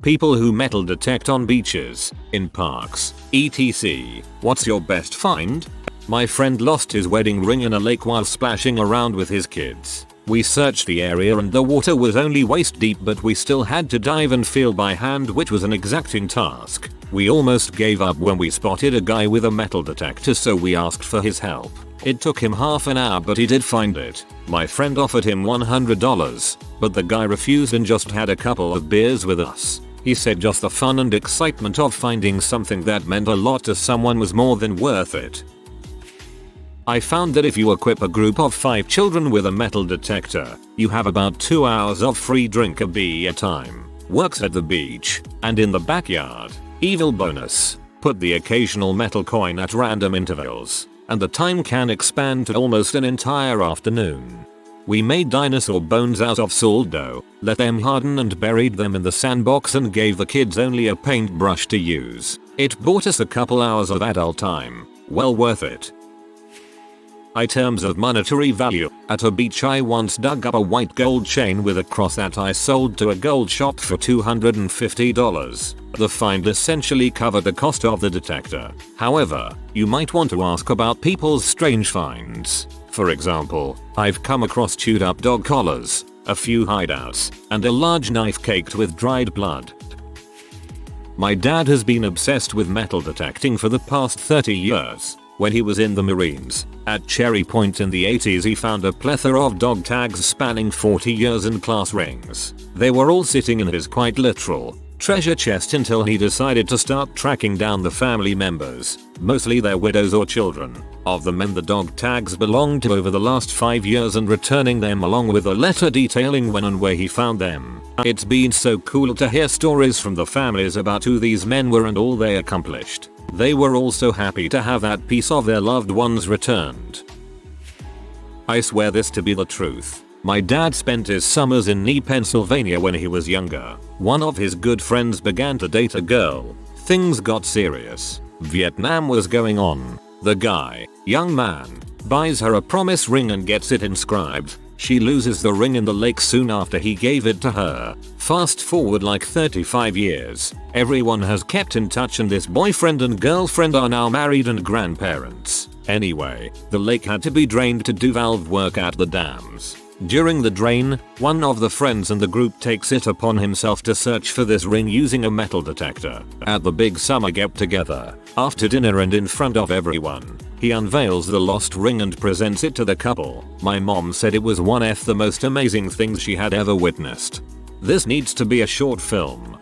People who metal detect on beaches, in parks, etc. What's your best find? My friend lost his wedding ring in a lake while splashing around with his kids. We searched the area and the water was only waist deep, but we still had to dive and feel by hand, which was an exacting task. We almost gave up when we spotted a guy with a metal detector, so we asked for his help. It took him half an hour, but he did find it. My friend offered him $100, but the guy refused and just had a couple of beers with us. He said just the fun and excitement of finding something that meant a lot to someone was more than worth it. I found that if you equip a group of 5 children with a metal detector, you have about 2 hours of free drink a beer time. Works at the beach and in the backyard. Evil bonus: put the occasional metal coin at random intervals, and the time can expand to almost an entire afternoon. We made dinosaur bones out of salt dough, let them harden and buried them in the sandbox and gave the kids only a paintbrush to use. It bought us a couple hours of adult time. Well worth it. Items of monetary value. At a beach I once dug up a white gold chain with a cross that I sold to a gold shop for $250. The find essentially covered the cost of the detector. However, you might want to ask about people's strange finds. For example, I've come across chewed up dog collars, a few hideouts, and a large knife caked with dried blood. My dad has been obsessed with metal detecting for the past 30 years. When he was in the Marines, at Cherry Point in the 80s, he found a plethora of dog tags spanning 40 years and class rings. They were all sitting in his quite literal treasure chest until he decided to start tracking down the family members, mostly their widows or children, of the men the dog tags belonged to over the last 5 years and returning them along with a letter detailing when and where he found them. It's been so cool to hear stories from the families about who these men were and all they accomplished. They were all so happy to have that piece of their loved ones returned. I swear this to be the truth. My dad spent his summers in Nee, Pennsylvania when he was younger. One of his good friends began to date a girl. Things got serious. Vietnam was going on. The guy, young man, buys her a promise ring and gets it inscribed. She loses the ring in the lake soon after he gave it to her. Fast forward like 35 years. Everyone has kept in touch and this boyfriend and girlfriend are now married and grandparents. Anyway, the lake had to be drained to do valve work at the dams. During the drain, one of the friends in the group takes it upon himself to search for this ring using a metal detector. At the big summer get together, after dinner and in front of everyone, he unveils the lost ring and presents it to the couple. My mom said it was one of the most amazing things she had ever witnessed. This needs to be a short film.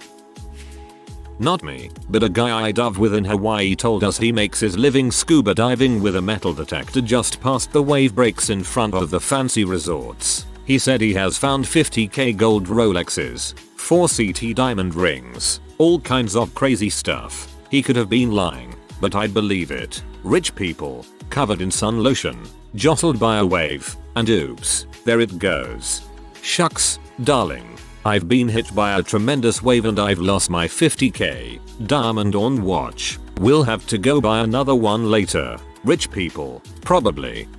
Not me, but a guy I dove with in Hawaii told us he makes his living scuba diving with a metal detector just past the wave breaks in front of the fancy resorts. He said he has found 50k gold Rolexes, 4 CT diamond rings, all kinds of crazy stuff. He could have been lying, but I'd believe it. Rich people, covered in sun lotion, jostled by a wave, and oops, there it goes. Shucks, darling. I've been hit by a tremendous wave and I've lost my 50k diamond on watch. We'll have to go buy another one later. Rich people, probably.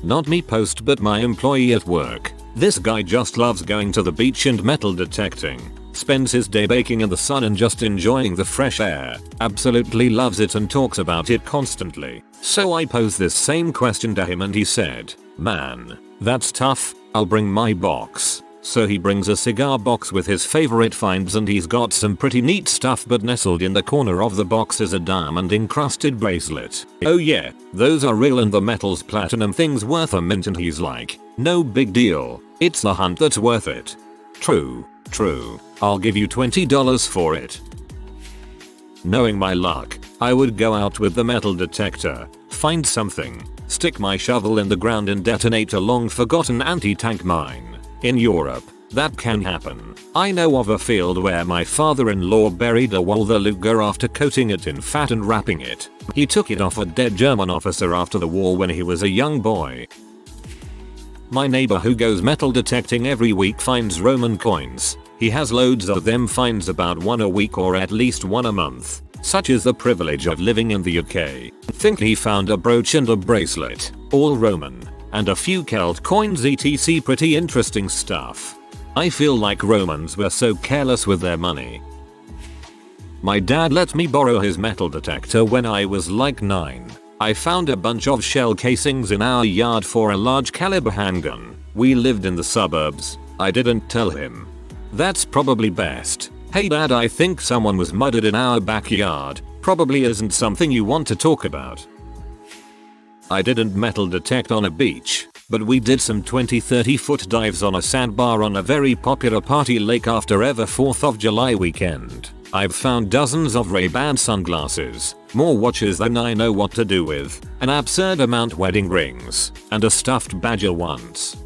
Not me post, but my employee at work. This guy just loves going to the beach and metal detecting. Spends his day baking in the sun and just enjoying the fresh air. Absolutely loves it and talks about it constantly. So I posed this same question to him and he said, "Man, that's tough, I'll bring my box." So he brings a cigar box with his favorite finds and he's got some pretty neat stuff, but nestled in the corner of the box is a diamond encrusted bracelet. Oh yeah, those are real and the metal's platinum thing's worth a mint, and he's like, "No big deal, it's the hunt that's worth it." True, I'll give you $20 for it. Knowing my luck, I would go out with the metal detector, find something, stick my shovel in the ground and detonate a long forgotten anti-tank mine. In Europe, that can happen. I know of a field where my father-in-law buried a Walther Luger after coating it in fat and wrapping it. He took it off a dead German officer after the war when he was a young boy. My neighbor who goes metal detecting every week finds Roman coins. He has loads of them, finds about one a week or at least one a month. Such is the privilege of living in the UK. Think he found a brooch and a bracelet, all Roman, and a few Celt coins etc. Pretty interesting stuff. I feel like Romans were so careless with their money. My dad let me borrow his metal detector when I was like 9. I found a bunch of shell casings in our yard for a large caliber handgun. We lived in the suburbs. I didn't tell him. That's probably best. Hey dad, I think someone was murdered in our backyard. Probably isn't something you want to talk about. I didn't metal detect on a beach, but we did some 20-30 foot dives on a sandbar on a very popular party lake after every 4th of July weekend. I've found dozens of Ray-Ban sunglasses, more watches than I know what to do with, an absurd amount wedding rings, and a stuffed badger once.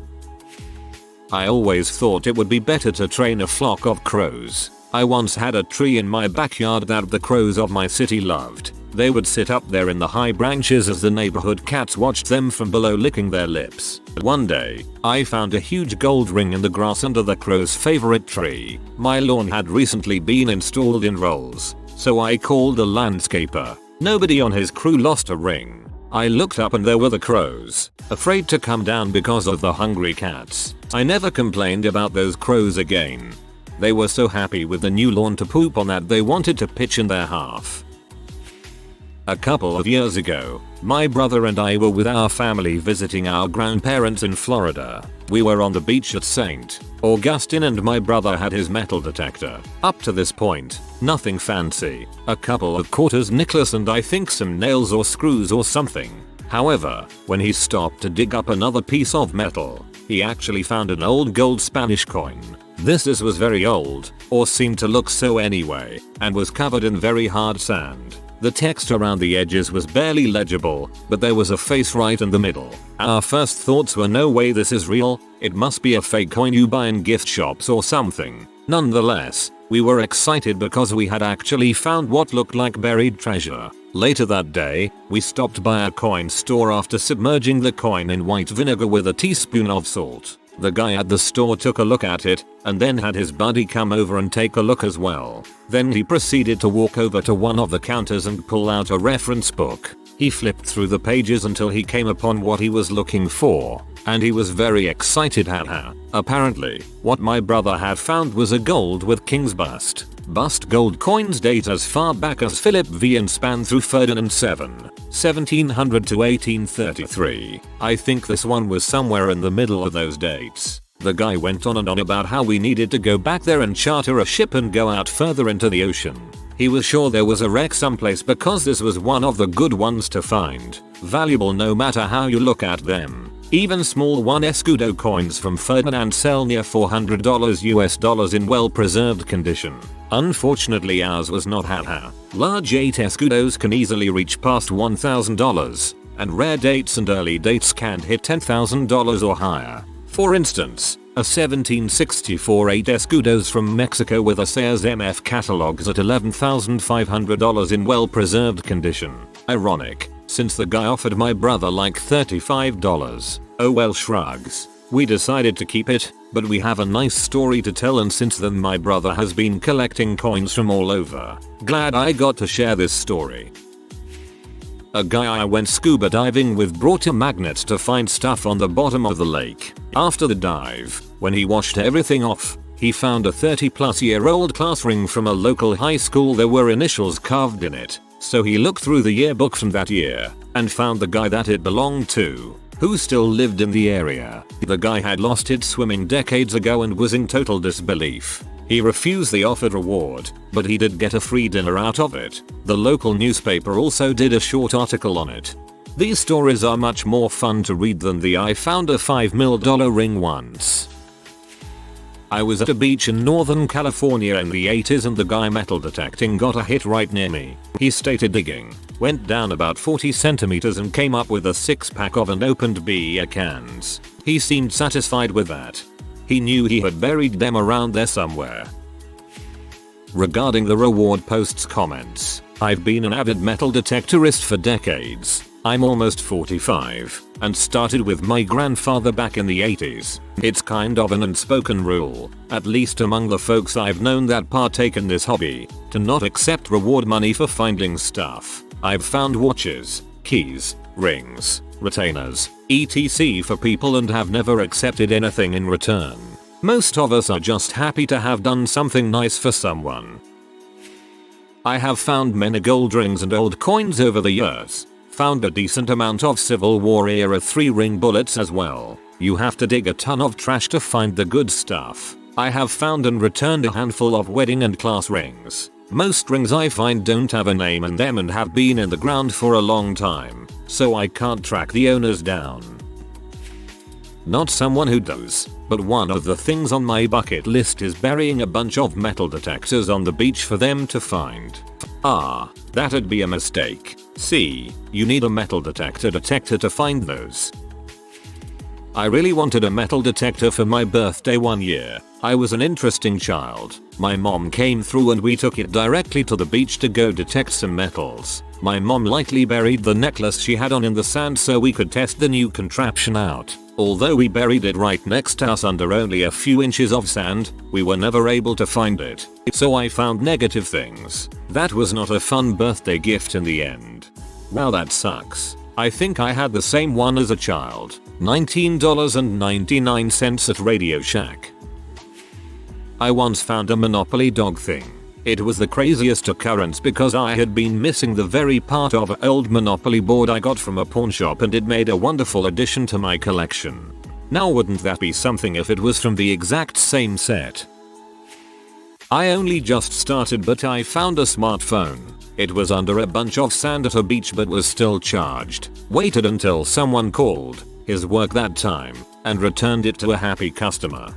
I always thought it would be better to train a flock of crows. I once had a tree in my backyard that the crows of my city loved. They would sit up there in the high branches as the neighborhood cats watched them from below licking their lips. One day, I found a huge gold ring in the grass under the crow's favorite tree. My lawn had recently been installed in rolls, so I called a landscaper. Nobody on his crew lost a ring. I looked up and there were the crows, afraid to come down because of the hungry cats. I never complained about those crows again. They were so happy with the new lawn to poop on that they wanted to pitch in their half. A couple of years ago, my brother and I were with our family visiting our grandparents in Florida. We were on the beach at St. Augustine and my brother had his metal detector. Up to this point, nothing fancy. A couple of quarters necklace and I think some nails or screws or something. However, when he stopped to dig up another piece of metal, he actually found an old gold Spanish coin. This was very old, or seemed to look so anyway, and was covered in very hard sand. The text around the edges was barely legible, but there was a face right in the middle. Our first thoughts were no way this is real, it must be a fake coin you buy in gift shops or something. Nonetheless, we were excited because we had actually found what looked like buried treasure. Later that day, we stopped by a coin store after submerging the coin in white vinegar with a teaspoon of salt. The guy at the store took a look at it, and then had his buddy come over and take a look as well. Then he proceeded to walk over to one of the counters and pull out a reference book. He flipped through the pages until he came upon what he was looking for, and he was very excited. Haha. Apparently, what my brother had found was a gold with king's bust. Bust gold coins date as far back as Philip V and span through Ferdinand VII, 1700 to 1833. I think this one was somewhere in the middle of those dates. The guy went on and on about how we needed to go back there and charter a ship and go out further into the ocean. He was sure there was a wreck someplace because this was one of the good ones to find. Valuable no matter how you look at them. Even small 1 escudo coins from Ferdinand sell near $400 US in well-preserved condition. Unfortunately ours was not. Haha. Large 8 escudos can easily reach past $1,000, and rare dates and early dates can hit $10,000 or higher. For instance, a 1764 8 escudos from Mexico with a Sayers MF catalogs at $11,500 in well-preserved condition. Ironic, since the guy offered my brother like $35. Oh well, shrugs. We decided to keep it, but we have a nice story to tell, and since then my brother has been collecting coins from all over. Glad I got to share this story. A guy I went scuba diving with brought a magnet to find stuff on the bottom of the lake. After the dive, when he washed everything off, he found a 30-plus-year-old class ring from a local high school. There were initials carved in it, so he looked through the yearbook from that year and found the guy that it belonged to, who still lived in the area. The guy had lost it swimming decades ago and was in total disbelief. He refused the offered reward, but he did get a free dinner out of it. The local newspaper also did a short article on it. These stories are much more fun to read than the "I found a $5 million ring once." I was at a beach in Northern California in the 80s and the guy metal detecting got a hit right near me. He stated digging, went down about 40 centimeters and came up with a 6-pack of unopened beer cans. He seemed satisfied with that. He knew he had buried them around there somewhere. Regarding the reward post's comments, I've been an avid metal detectorist for decades. I'm almost 45 and started with my grandfather back in the 80s. It's kind of an unspoken rule, at least among the folks I've known that partake in this hobby, to not accept reward money for finding stuff. I've found watches, keys, rings, retainers, etc. for people and have never accepted anything in return. Most of us are just happy to have done something nice for someone. I have found many gold rings and old coins over the years. Found a decent amount of Civil War era 3-ring bullets as well. You have to dig a ton of trash to find the good stuff. I have found and returned a handful of wedding and class rings. Most rings I find don't have a name on them and have been in the ground for a long time, so I can't track the owners down. Not someone who does, but one of the things on my bucket list is burying a bunch of metal detectors on the beach for them to find. That'd be a mistake. See, you need a metal detector to find those. I really wanted a metal detector for my birthday one year. I was an interesting child. My mom came through and we took it directly to the beach to go detect some metals. My mom lightly buried the necklace she had on in the sand so we could test the new contraption out. Although we buried it right next to us under only a few inches of sand, we were never able to find it. So I found negative things. That was not a fun birthday gift in the end. Wow, that sucks. I think I had the same one as a child. $19.99 at Radio Shack. I once found a Monopoly dog thing. It was the craziest occurrence because I had been missing the very part of an old Monopoly board I got from a pawn shop and it made a wonderful addition to my collection. Now wouldn't that be something if it was from the exact same set? I only just started but I found a smartphone. It was under a bunch of sand at a beach but was still charged. Waited until someone called his work that time and returned it to a happy customer.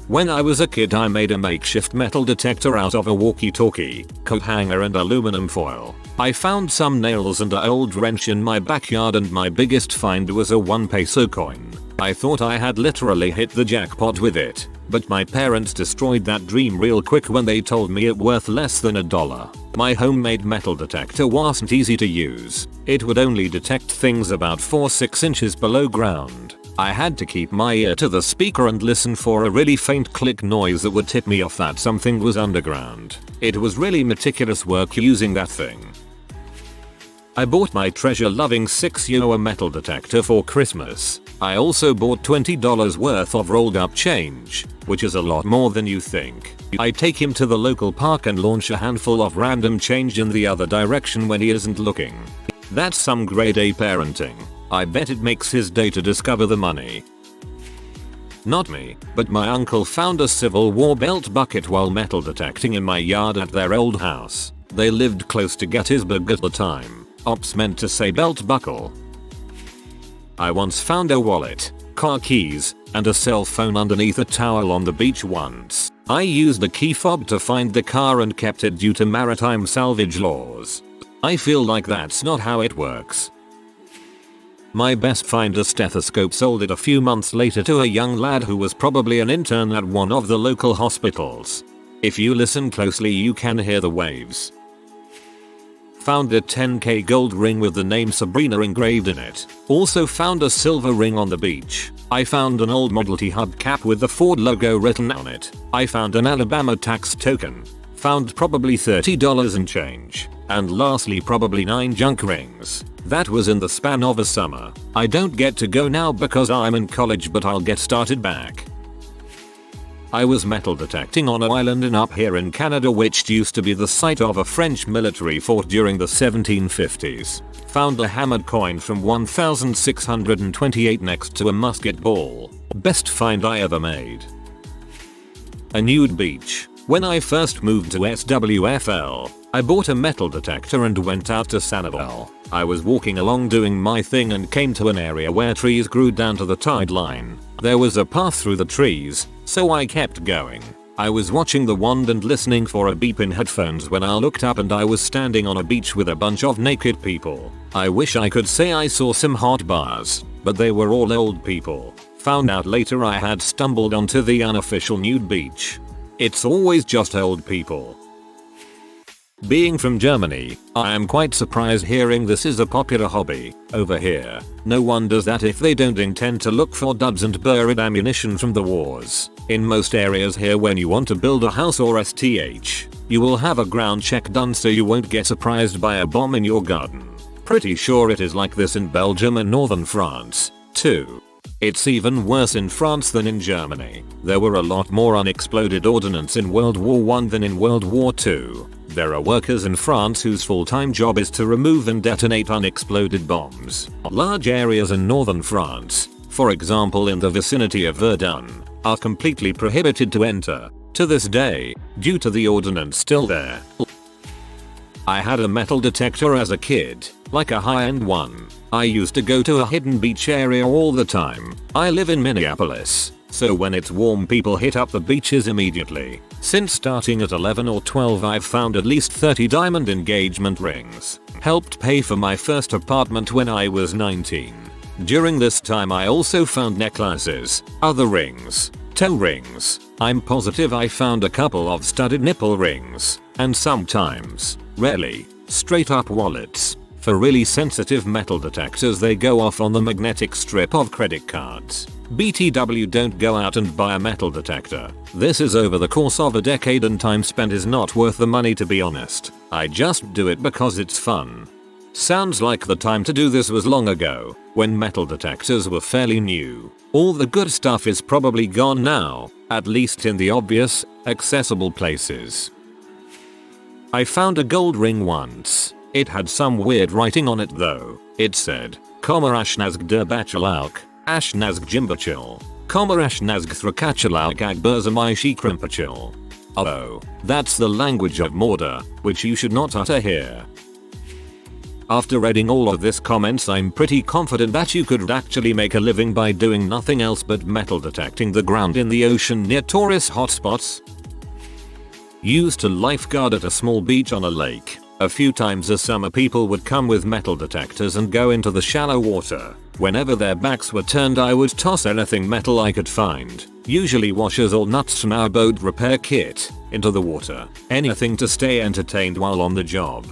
When I was a kid I made a makeshift metal detector out of a walkie-talkie, coat hanger and aluminum foil. I found some nails and an old wrench in my backyard and my biggest find was a 1 peso coin. I thought I had literally hit the jackpot with it, but my parents destroyed that dream real quick when they told me it worth less than $1. My homemade metal detector wasn't easy to use. It would only detect things about 4-6 inches below ground. I had to keep my ear to the speaker and listen for a really faint click noise that would tip me off that something was underground. It was really meticulous work using that thing. I bought my treasure-loving 6-euro metal detector for Christmas. I also bought $20 worth of rolled up change, which is a lot more than you think. I take him to the local park and launch a handful of random change in the other direction when he isn't looking. That's some grade A parenting. I bet it makes his day to discover the money. Not me, but my uncle found a Civil War belt bucket while metal detecting in my yard at their old house. They lived close to Gettysburg at the time. Ops meant to say belt buckle. I once found a wallet, car keys, and a cell phone underneath a towel on the beach once. I used the key fob to find the car and kept it due to maritime salvage laws. I feel like that's not how it works. My best find, a stethoscope, sold it a few months later to a young lad who was probably an intern at one of the local hospitals. If you listen closely you can hear the waves. Found a 10k gold ring with the name Sabrina engraved in it. Also found a silver ring on the beach. I found an old Model T hubcap with the Ford logo written on it. I found an Alabama tax token. Found probably $30 and change. And lastly probably 9 junk rings. That was in the span of a summer. I don't get to go now because I'm in college, but I'll get started back. I was metal detecting on an island up here in Canada which used to be the site of a French military fort during the 1750s. Found a hammered coin from 1628 next to a musket ball. Best find I ever made. A nude beach. When I first moved to SWFL, I bought a metal detector and went out to Sanibel. I was walking along doing my thing and came to an area where trees grew down to the tide line. There was a path through the trees, so I kept going. I was watching the wand and listening for a beep in headphones when I looked up and I was standing on a beach with a bunch of naked people. I wish I could say I saw some hot bars, but they were all old people. Found out later I had stumbled onto the unofficial nude beach. It's always just old people. Being from Germany, I am quite surprised hearing this is a popular hobby over here. No one does that if they don't intend to look for duds and buried ammunition from the wars. In most areas here, when you want to build a house or STH, you will have a ground check done so you won't get surprised by a bomb in your garden. Pretty sure it is like this in Belgium and northern France, too. It's even worse in France than in Germany. There were a lot more unexploded ordnance in World War I than in World War II. There are workers in France whose full-time job is to remove and detonate unexploded bombs. Large areas in northern France, for example in the vicinity of Verdun, are completely prohibited to enter, to this day, due to the ordnance still there. I had a metal detector as a kid, like a high-end one. I used to go to a hidden beach area all the time. I live in Minneapolis, so when it's warm people hit up the beaches immediately. Since starting at 11 or 12 I've found at least 30 diamond engagement rings. Helped pay for my first apartment when I was 19. During this time I also found necklaces, other rings, toe rings. I'm positive I found a couple of studded nipple rings, and sometimes, rarely, straight up wallets. For really sensitive metal detectors they go off on the magnetic strip of credit cards. BTW, don't go out and buy a metal detector. This is over the course of a decade and time spent is not worth the money, to be honest. I just do it because it's fun. Sounds like the time to do this was long ago, when metal detectors were fairly new. All the good stuff is probably gone now, at least in the obvious, accessible places. I found a gold ring once. It had some weird writing on it though. It said, Ashnazg der Bachalauk, Ashnazg Jimbachil, Ashnazg Thrakachalauk Agburzamaishi Krimpachil. Oh, that's the language of Mordor, which you should not utter here. After reading all of this comments, I'm pretty confident that you could actually make a living by doing nothing else but metal detecting the ground in the ocean near tourist hotspots. Used to lifeguard at a small beach on a lake. A few times a summer people would come with metal detectors and go into the shallow water. Whenever their backs were turned I would toss anything metal I could find, usually washers or nuts from our boat repair kit, into the water. Anything to stay entertained while on the job.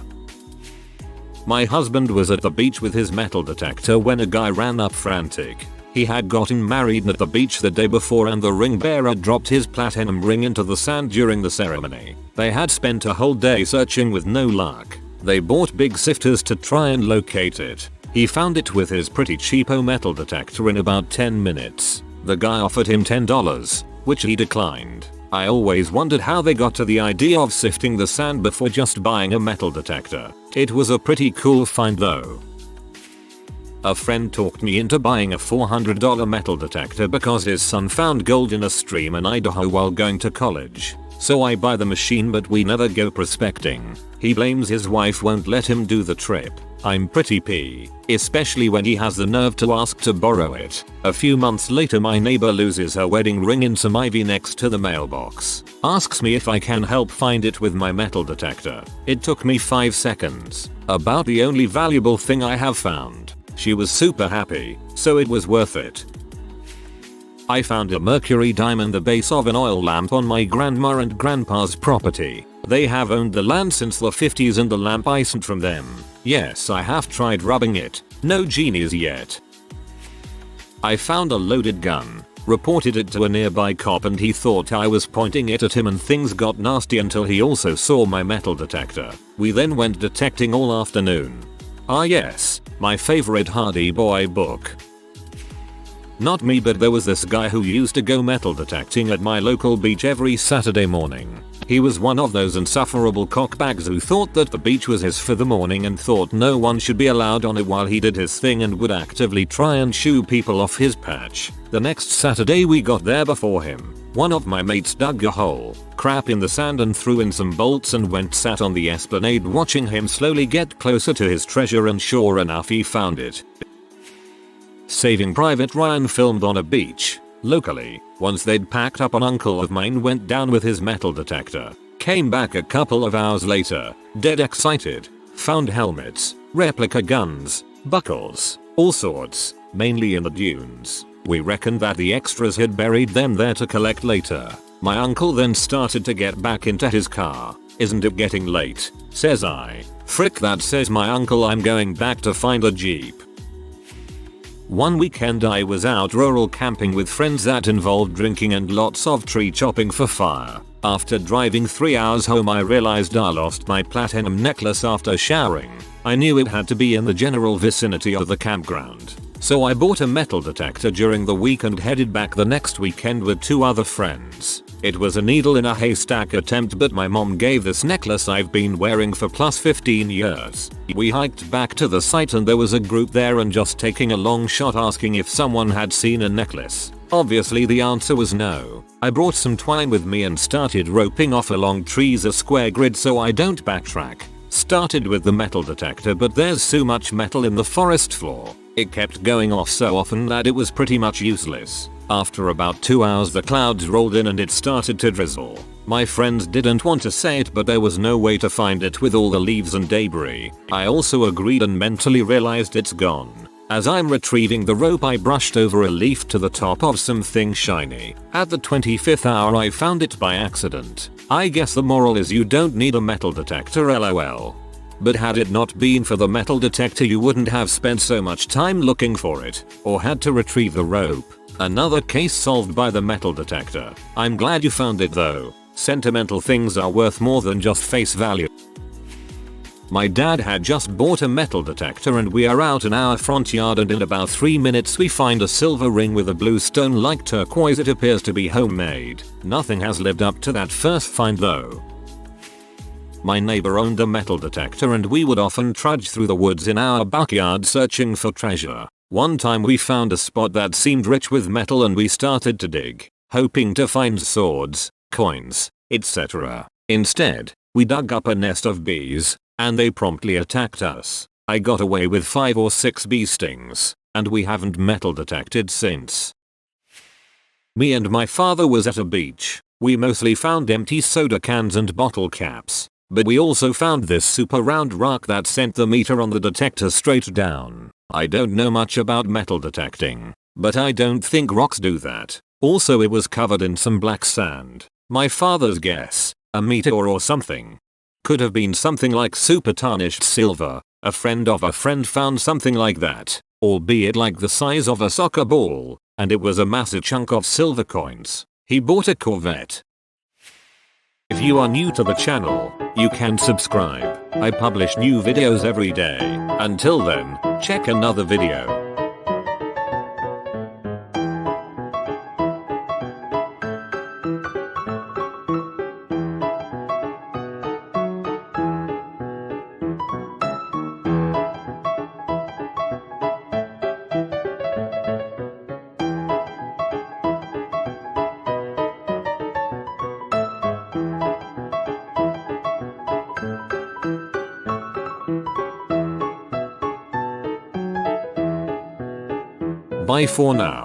My husband was at the beach with his metal detector when a guy ran up frantic. He had gotten married at the beach the day before and the ring bearer dropped his platinum ring into the sand during the ceremony. They had spent a whole day searching with no luck. They bought big sifters to try and locate it. He found it with his pretty cheapo metal detector in about 10 minutes. The guy offered him $10, which he declined. I always wondered how they got to the idea of sifting the sand before just buying a metal detector. It was a pretty cool find though. A friend talked me into buying a $400 metal detector because his son found gold in a stream in Idaho while going to college. So I buy the machine but we never go prospecting. He blames his wife won't let him do the trip. I'm pretty pissed, especially when he has the nerve to ask to borrow it. A few months later my neighbor loses her wedding ring in some ivy next to the mailbox. Asks me if I can help find it with my metal detector. It took me 5 seconds. About the only valuable thing I have found. She was super happy, so it was worth it. I found a mercury diamond, the base of an oil lamp, on my grandma and grandpa's property. They have owned the land since the 50s and the lamp I sent from them. Yes, I have tried rubbing it. No genies yet. I found a loaded gun. Reported it to a nearby cop and he thought I was pointing it at him and things got nasty until he also saw my metal detector. We then went detecting all afternoon. Ah yes, my favorite Hardy Boy book. Not me, but there was this guy who used to go metal detecting at my local beach every Saturday morning. He was one of those insufferable cockbags who thought that the beach was his for the morning and thought no one should be allowed on it while he did his thing and would actively try and shoo people off his patch. The next Saturday we got there before him. One of my mates dug a hole, crap in the sand and threw in some bolts and went sat on the esplanade watching him slowly get closer to his treasure, and sure enough he found it. Saving Private Ryan filmed on a beach, locally. Once they'd packed up, an uncle of mine went down with his metal detector. Came back a couple of hours later, dead excited. Found helmets, replica guns, buckles, all sorts, mainly in the dunes. We reckoned that the extras had buried them there to collect later. My uncle then started to get back into his car. Isn't it getting late? Says I. Frick that, says my uncle, I'm going back to find a jeep. One weekend I was out rural camping with friends that involved drinking and lots of tree chopping for fire. After driving 3 hours home I realized I lost my platinum necklace after showering. I knew it had to be in the general vicinity of the campground. So I bought a metal detector during the week and headed back the next weekend with 2 other friends. It was a needle in a haystack attempt, but my mom gave this necklace I've been wearing for plus 15 years. We hiked back to the site and there was a group there and just taking a long shot asking if someone had seen a necklace. Obviously the answer was no. I brought some twine with me and started roping off along trees a square grid so I don't backtrack. Started with the metal detector, but there's so much metal in the forest floor. It kept going off so often that it was pretty much useless. After about 2 hours the clouds rolled in and it started to drizzle. My friends didn't want to say it, but there was no way to find it with all the leaves and debris. I also agreed and mentally realized it's gone. As I'm retrieving the rope I brushed over a leaf to the top of something shiny. At the 25th hour I found it by accident. I guess the moral is you don't need a metal detector, lol. But had it not been for the metal detector you wouldn't have spent so much time looking for it, or had to retrieve the rope. Another case solved by the metal detector. I'm glad you found it though. Sentimental things are worth more than just face value. My dad had just bought a metal detector and we are out in our front yard and in about 3 minutes we find a silver ring with a blue stone like turquoise. It appears to be homemade. Nothing has lived up to that first find though. My neighbor owned a metal detector and we would often trudge through the woods in our backyard searching for treasure. One time we found a spot that seemed rich with metal and we started to dig, hoping to find swords, coins, etc. Instead, we dug up a nest of bees, and they promptly attacked us. I got away with 5 or 6 bee stings, and we haven't metal detected since. Me and my father was at a beach. We mostly found empty soda cans and bottle caps, but we also found this super round rock that sent the meter on the detector straight down. I don't know much about metal detecting, but I don't think rocks do that. Also it was covered in some black sand. My father's guess, a meteor or something. Could have been something like super tarnished silver. A friend of a friend found something like that, albeit like the size of a soccer ball, and it was a massive chunk of silver coins. He bought a Corvette. If you are new to the channel, you can subscribe. I publish new videos every day. Until then, check another video. Bye for now.